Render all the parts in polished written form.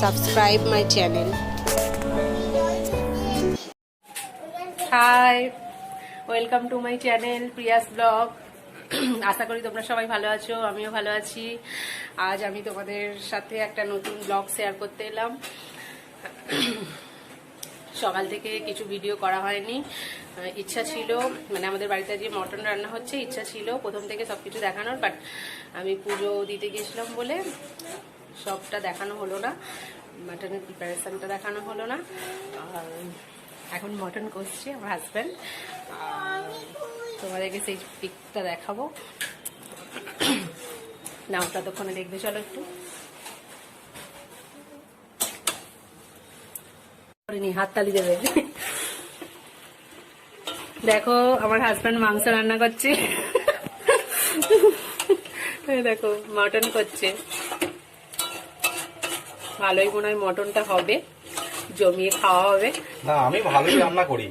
subscribe my channel. Hi, welcome to my channel Priya's blog. আশা করি তোমরা সবাই ভালো আছো, আমিও ভালো আছি। আজ আমি তোমাদের সাথে একটা নতুন ব্লগ শেয়ার করতে এলাম। সকাল থেকে কিছু ভিডিও করা হয়নি, ইচ্ছা ছিল মানে আমাদের বাড়িতে যে মটন রান্না হচ্ছে, ইচ্ছা ছিল প্রথম থেকে সবকিছু দেখানোর, বাট আমি পুজো দিতে গেছিলাম বলে সবটা দেখানো হলো না, মাটনের প্রিপারেশনটা দেখানো হলো না। আর এখন মটন কষছে আমার হাজব্যান্ড, তোমাদেরকে সেই পিকটা দেখাবো না, ততক্ষণে দেখবে। চলো একটু হাততালি দেবে। দেখো আমার হাজব্যান্ড মাংস রান্না করছে, দেখো মটন করছে। ভালোই মনে হয় মটনটা হবে, জমিয়ে খাওয়া হবে। না, আমি ভালোই রান্না করি।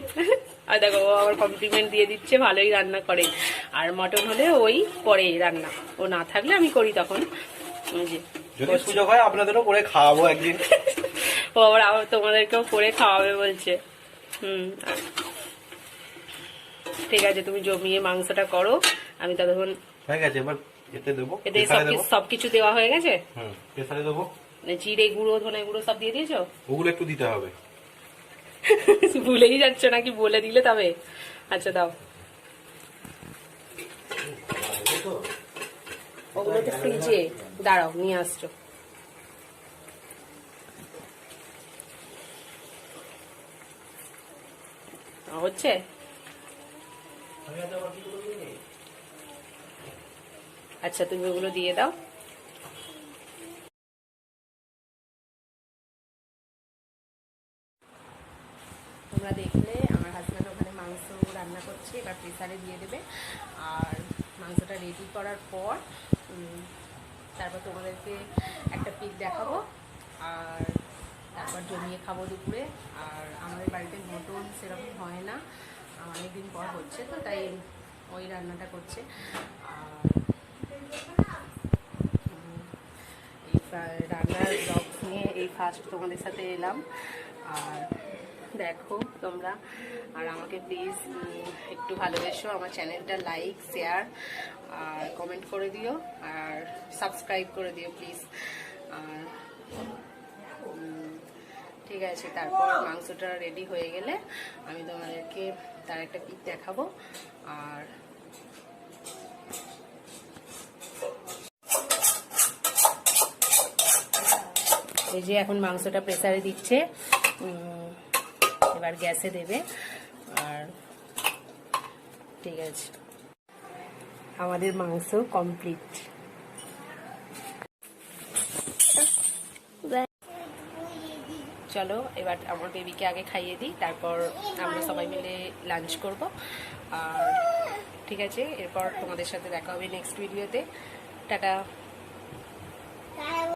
আর দেখো ও আবার কমপ্লিমেন্ট দিয়ে দিচ্ছে, ভালোই রান্না করে। আর মটন হলে ওই করে রান্না, ও না থাকলে আমি করি তখন। যদি সুযোগ হয় আপনাদেরও করে খাওয়াবো একদিন। ও আবার তোমাদেরকেও করে খাওয়াবে বলছে। ঠিক আছে, তুমি জমিয়ে মাংসটা করো, আমি ততক্ষণ। হয়ে গেছে, এবার এতে দেবো। এতে সবকিছু দেওয়া হয়ে গেছে। প্রেসারে দেবো। জিরে গুঁড়ো, ধনে গুঁড়ো সব দিয়ে দিয়েছো? ওগুলো একটু দিতে হবে। ভুলেই যাচ্ছ নাকি? বলে দিলে তবে। আচ্ছা দাও, ওগুলো তো ফ্রিজে, দাঁড়াও নিয়ে আসছো। হচ্ছে আচ্ছা, তুমি ওগুলো দিয়ে দাও। তোমরা দেখলে আমার হাজব্যান্ড ওখানে মাংস রান্না করছে, এবার প্রেসারে দিয়ে দেবে। আর মাংসটা রেডি করার পর তারপর তোমাদেরকে একটা পিক দেখাবো, আর তারপর জমিয়ে খাবো দুপুরে। আর আমাদের বাড়িতে মটন সেরকম হয় না, অনেকদিন পর হচ্ছে তো, তাই ওই রান্নাটা করছে। আর এই রান্নার ব্লগ নিয়ে এই ফার্স্ট তোমাদের সাথে এলাম। আর দেখো তোমরা, আর আমাকে প্লিজ একটু ভালোবেসো, আমার চ্যানেলটা লাইক, শেয়ার আর কমেন্ট করে দিও, আর সাবস্ক্রাইব করে দিও প্লিজ। আর ঠিক আছে, তারপর মাংসটা রেডি হয়ে গেলে আমি তোমাদেরকে তার একটা পিক দেখাবো। আর এই যে এখন মাংসটা প্রেসারে দিচ্ছে, এবার গ্যাসে দেবে। আর ঠিক আছে, আমাদের মাংস কমপ্লিট। চলো এবার আমার বেবিকে আগে খাইয়ে দিই, তারপর আমরা সবাই মিলে লাঞ্চ করব। আর ঠিক আছে, এরপর তোমাদের সাথে দেখা হবে নেক্সট ভিডিওতে। টাটা।